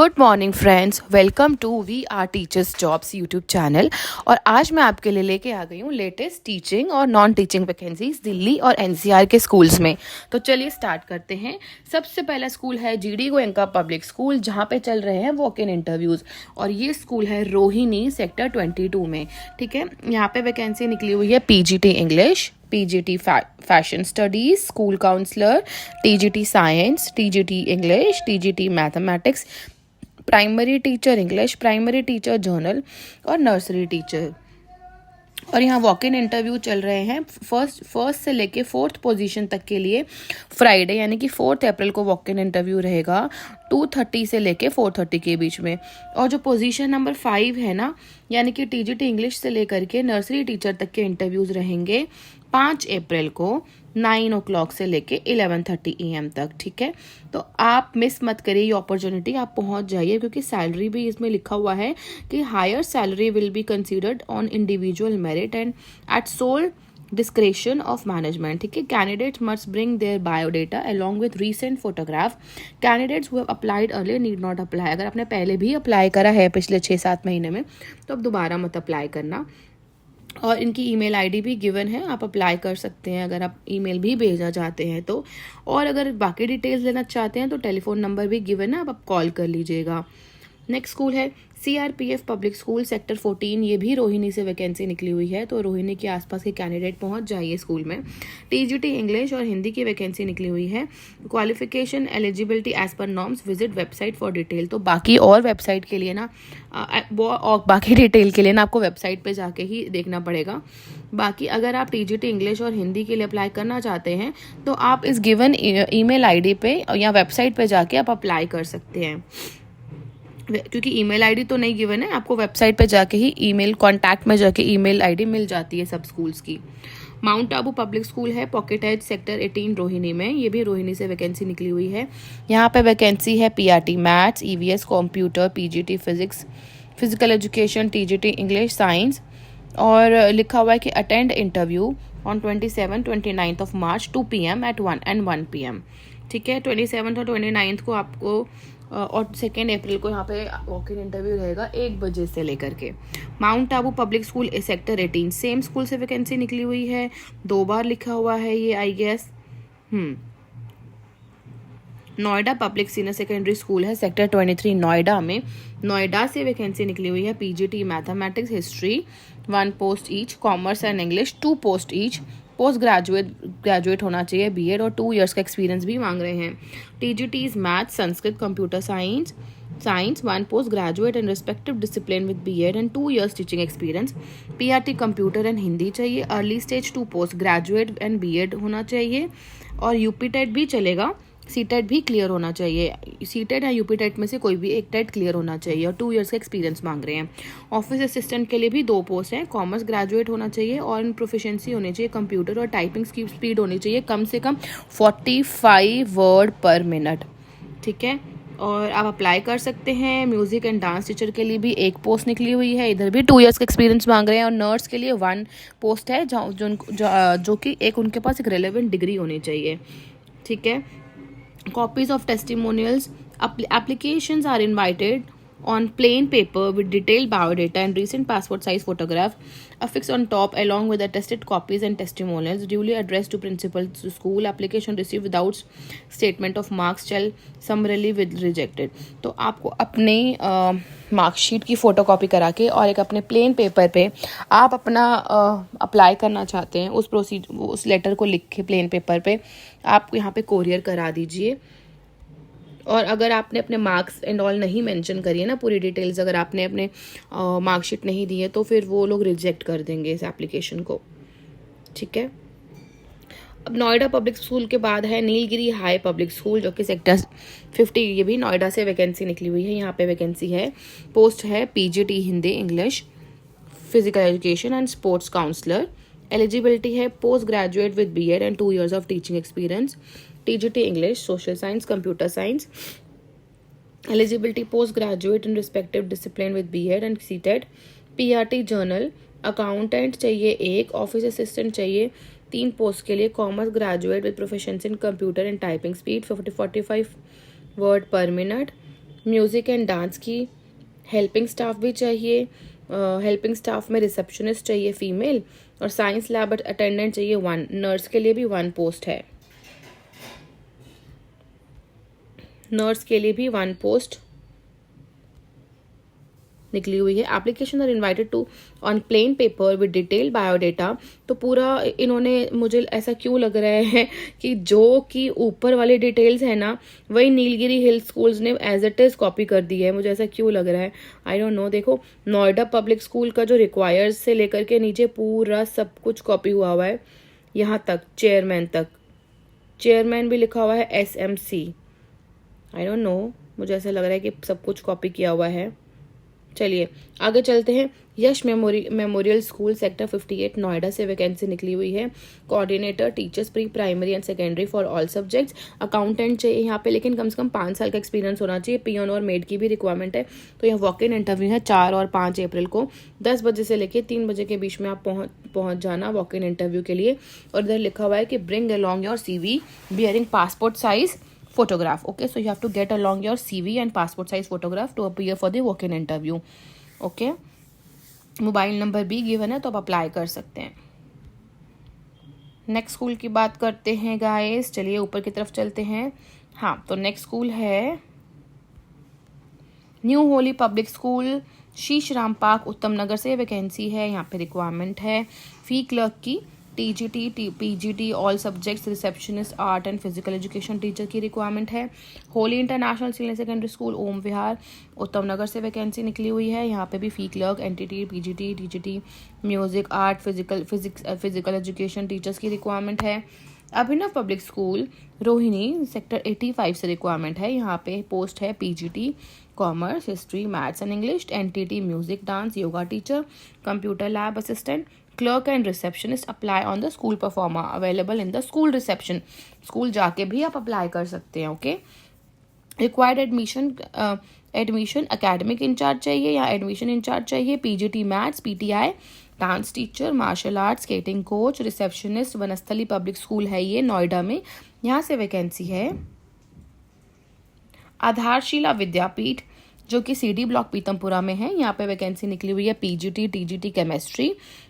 Good morning friends, welcome to we are teachers jobs YouTube channel. और आज मैं आपके लिए लेके आ गई हूँ लेटेस्ट टीचिंग और नॉन टीचिंग वैकेंसीज दिल्ली और एनसीआर के स्कूल्स में। तो चलिए स्टार्ट करते हैं। सबसे पहला स्कूल है जीडी गोयनका पब्लिक स्कूल, जहाँ पे चल रहे हैं वॉक इन इंटरव्यूज़। और ये स्कूल है रोहिणी सेक्टर 22 में। ठीक है, यहाँ पे वैकेंसी निकली हुई है PGT English, PGT fashion studies, school counsellor, TGT science, TGT English, TGT mathematics, primary teacher English, primary teacher general और नर्सरी टीचर। और यहाँ वॉक इन इंटरव्यू चल रहे हैं फर्स्ट से लेके 4th पोजीशन तक के लिए। फ्राइडे यानी कि 4 अप्रैल को वॉक इन इंटरव्यू रहेगा 2:30 से लेके 4:30 के बीच में। और जो पोजीशन नंबर 5 है ना, यानी कि टीजीटी इंग्लिश से लेकर के नर्सरी टीचर तक के इंटरव्यूज रहेंगे 5 अप्रैल को 9 o'clock से लेके 11:30 AM तक। ठीक है, तो आप मिस मत करिए ये अपॉर्चुनिटी, आप पहुंच जाइए, क्योंकि सैलरी भी इसमें लिखा हुआ है कि higher salary will be considered on individual merit and at sole discretion of management. ठीक है, candidates must bring their biodata along with recent photograph. Candidates who have applied earlier need not apply. अगर आपने पहले भी apply करा है पिछले 6-7 महीने में, तो अब दोबारा मत अप्लाई करना। और इनकी ईमेल आईडी भी गिवन है, आप अप्लाई कर सकते हैं अगर आप ईमेल भी भेजना चाहते हैं तो। और अगर बाकी डिटेल्स लेना चाहते हैं तो टेलीफोन नंबर भी गिवन है, आप कॉल कर लीजिएगा। नेक्स्ट स्कूल है सीआरपीएफ पब्लिक स्कूल सेक्टर 14। ये भी रोहिणी से वैकेंसी निकली हुई है, तो रोहिणी के आसपास के कैंडिडेट पहुंच जाइए स्कूल में। टीजीटी इंग्लिश और हिंदी की वैकेंसी निकली हुई है। Qualification eligibility as per norms, visit website for detail. तो बाकी और वेबसाइट के लिए ना और बाकी डिटेल के लिए ना आपको वेबसाइट पे जाके ही देखना पड़ेगा। बाकी अगर आप टीजीटी इंग्लिश और हिंदी के लिए अप्लाई करना चाहते हैं तो आप इस गिवन ईमेल आईडी पे या वेबसाइट पे जाके आप अप्लाई कर सकते हैं, क्योंकि ईमेल आईडी तो नहीं गिवन है, आपको वेबसाइट पे जाके ही ईमेल कॉन्टैक्ट में जाके ईमेल आईडी मिल जाती है सब स्कूल्स की। माउंट आबू पब्लिक स्कूल है पॉकेट एज सेक्टर 18 रोहिणी में। ये भी रोहिणी से वैकेंसी निकली हुई है। यहाँ पे वैकेंसी है PRT maths, EVS computer, PGT physics, physical education, TGT English, science. और लिखा हुआ है कि attend interview on 27-29 of March 2 PM at 1 PM। ठीक है, 27 और 29 को आपको और 2 अप्रैल को यहाँ पे वॉक इन इंटरव्यू रहेगा 1 बजे से लेकर के। Mount Abu public school sector 18 same school से वैकेंसी निकली हुई है। 2 बार लिखा हुआ है ये, I guess. Noida public senior secondary school है सेक्टर 23 नोएडा में। नोएडा से वैकेंसी निकली हुई है PGT mathematics, history 1 post each, commerce and English 2 post each. Post graduate होना चाहिए बीएड, और 2 years का एक्सपीरियंस भी मांग रहे हैं। TGTs maths, Sanskrit, computer science 1 post graduate in respective discipline with BEd and 2 years teaching experience. PRT computer and Hindi चाहिए। Early stage 2 post graduate and BEd होना चाहिए। और यूपी टेट भी चलेगा, सी टेट भी क्लियर होना चाहिए। सी टेट या यूपी टेट में से कोई भी एक टेट क्लियर होना चाहिए। और 2 years का एक्सपीरियंस मांग रहे हैं। ऑफिस असिस्टेंट के लिए भी 2 पोस्ट हैं। कॉमर्स ग्रेजुएट होना चाहिए और इन प्रोफिशिएंसी होनी चाहिए कंप्यूटर और टाइपिंग की स्पीड होनी चाहिए कम से कम 45 वर्ड पर मिनट। ठीक है, और आप अप्लाई कर सकते हैं। म्यूजिक एंड डांस टीचर के लिए भी 1 पोस्ट निकली हुई है, इधर भी 2 years का एक्सपीरियंस मांग रहे हैं। और नर्स के लिए 1 पोस्ट है, जो कि एक उनके पास एक रेलेवेंट डिग्री होनी चाहिए। ठीक है, copies of testimonials, applications are invited on plain paper with detailed biodata and recent passport size photograph affixed on top along with attested copies and testimonials duly addressed to principal to school. Application received without statement of marks shall summarily with rejected। तो आपको अपने marksheet की photocopy करा के और एक अपने plain paper पे आप अपना अप्लाई करना चाहते हैं उस लेटर को लिख के प्लेन पेपर पे आप यहाँ पे कोरियर करा दीजिए। और अगर आपने अपने मार्क्स एंड ऑल नहीं मेंशन करी है ना, पूरी डिटेल्स अगर आपने अपने मार्कशीट नहीं दी है, तो फिर वो लोग रिजेक्ट कर देंगे इस एप्लीकेशन को। ठीक है, अब नोएडा पब्लिक स्कूल के बाद है नीलगिरी हाई पब्लिक स्कूल, जो कि सेक्टर 50। ये भी नोएडा से वैकेंसी निकली हुई है। यहाँ पे वैकेंसी है, पोस्ट है PGT Hindi English, physical education and sports counsellor. Eligibility है post graduate with BEd and 2 years of teaching experience. TGT English, social science, computer science. Eligibility post graduate in respective discipline with BEd and CTET. PRT general. Accountant चाहिए 1, office assistant चाहिए 3 post के लिए। Commerce graduate with proficiency in computer and typing speed 45 word per minute. Music and dance की, helping staff भी चाहिए, helping staff में receptionist चाहिए female, और साइंस लैब अटेंडेंट चाहिए 1, नर्स के लिए भी 1 पोस्ट है, नर्स के लिए भी 1 पोस्ट निकली हुई है। Application are invited to on plain paper with detail biodata. तो पूरा इन्होंने, मुझे ऐसा क्यों लग रहा है कि जो कि ऊपर वाली डिटेल्स है ना, वही नीलगिरी हिल स्कूल्स ने एज इट इज कॉपी कर दी है। मुझे ऐसा क्यों लग रहा है, आई डोंट नो। देखो, नोएडा पब्लिक स्कूल का जो रिक्वायर्स से लेकर के नीचे पूरा सब कुछ कॉपी हुआ है, यहाँ तक चेयरमैन तक। चेयरमैन भी लिखा हुआ है SMC। आई डोंट नो, मुझे ऐसा लग रहा है कि सब कुछ कॉपी किया हुआ है। चलिए आगे चलते हैं। यश मेमोरियल स्कूल सेक्टर 58 नोएडा से वैकेंसी निकली हुई है। Coordinator teachers pre primary and secondary for all subjects. Accountant चाहिए यहाँ पे, लेकिन कम से कम 5 साल का एक्सपीरियंस होना चाहिए। पियोन और मेड की भी रिक्वायरमेंट है। तो यह वॉक इन इंटरव्यू है 4 और 5 अप्रैल को 10 बजे से लेकर 3 बजे के बीच में आप पहुंच जाना वॉक इन इंटरव्यू के लिए। और इधर लिखा हुआ है कि bring along your CV bearing passport size photograph. Okay, so you have to get along your CV and passport size photograph to appear for the walk-in interview. Okay, mobile number भी given है, तो आप apply कर सकते हैं। Next school की बात करते हैं गाइस। चलिए ऊपर की तरफ चलते हैं। हाँ, तो नेक्स्ट स्कूल है न्यू होली पब्लिक स्कूल, शीश राम पार्क, उत्तम नगर से वैकेंसी है। यहाँ पे रिक्वायरमेंट है फी क्लर्क की, TGT, PGT all subjects, receptionist, art and physical education teacher की रिक्वायरमेंट है। Holy International Senior secondary School Om Vihar, Uttam Nagar से वैकेंसी निकली हुई है। यहाँ पे भी fee clerk, NTT, PGT, TGT, music, art, physical education teachers की रिक्वायरमेंट है। Abhinav public school Rohini sector 85 से रिक्वायरमेंट है। यहाँ पे पोस्ट है PGT commerce, history, maths and English, NTT music, dance, yoga teacher, computer lab assistant, clerk and receptionist. Apply on the school proforma available in the school reception. School जाके भी आप apply कर सकते हैं। Okay, required admission academic in charge चाहिए या admission incharge चाहिए, PGT maths, PTI dance teacher, martial art, skating coach, receptionist. Vanasthali public school है ये नोएडा में, यहाँ से वैकेंसी है। आधारशिला विद्यापीठ जो कि CD ब्लॉक पीतमपुरा में है, यहाँ पे वैकेंसी निकली हुई है PGT, TGT chemistry,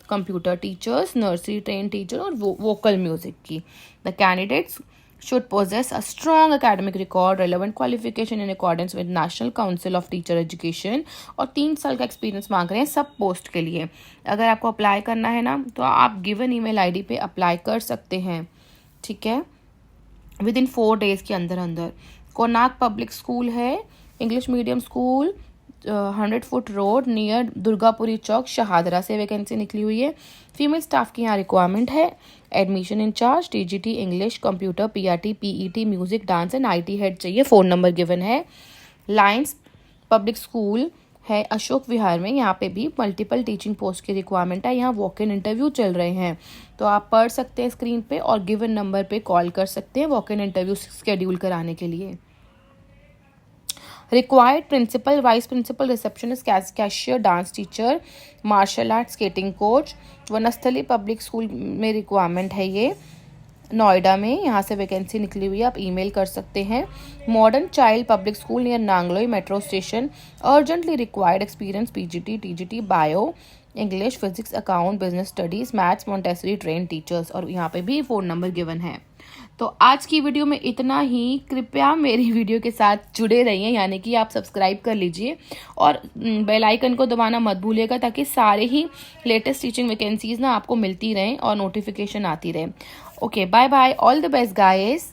computer teachers, nursery train teacher और वोकल म्यूजिक की। The candidates should possess a strong academic record, relevant qualification in accordance with National Council of Teacher Education, और 3 साल का एक्सपीरियंस मांग रहे हैं सब पोस्ट के लिए। अगर आपको अप्लाई करना है ना, तो आप गिवन ईमेल ID पे अप्लाई कर सकते हैं, ठीक है, विद इन 4 डेज के अंदर अंदर। कोनाक पब्लिक स्कूल है, English medium school, 100 foot road near Durgapuri Chowk, Shahdara से वैकेंसी निकली हुई है। फीमेल स्टाफ की यहाँ रिक्वायरमेंट है। Admission incharge, TGT English, computer, PRT, PET music, dance and IT head चाहिए। फ़ोन नंबर गिवन है। लायंस पब्लिक स्कूल है अशोक विहार में, यहाँ पे भी मल्टीपल टीचिंग पोस्ट की रिक्वायरमेंट है। यहाँ वॉक इन इंटरव्यू चल रहे हैं, तो आप पढ़ सकते हैं स्क्रीन पे और गिवन नंबर पे कॉल कर सकते हैं वॉक इन इंटरव्यू शेड्यूल कराने के लिए। Required principal, vice principal, receptionist, cashier, dance teacher, martial art, skating coach. Vanasthali public school में रिक्वायरमेंट है ये नोएडा में, यहाँ से वैकेंसी निकली हुई है, आप ईमेल कर सकते हैं। Modern child public school near Nangloi metro station, urgently required experience PGT, TGT, bio, English, physics, account, business studies, maths, Montessori train teachers, और यहाँ पे भी फ़ोन नंबर गिवन है। तो आज की वीडियो में इतना ही। कृपया मेरी वीडियो के साथ जुड़े रहिए, यानी कि आप सब्सक्राइब कर लीजिए और बेल आइकन को दबाना मत भूलिएगा, ताकि सारे ही लेटेस्ट टीचिंग वैकेंसीज ना आपको मिलती रहें और नोटिफिकेशन आती रहे। Okay, bye bye, all the best guys.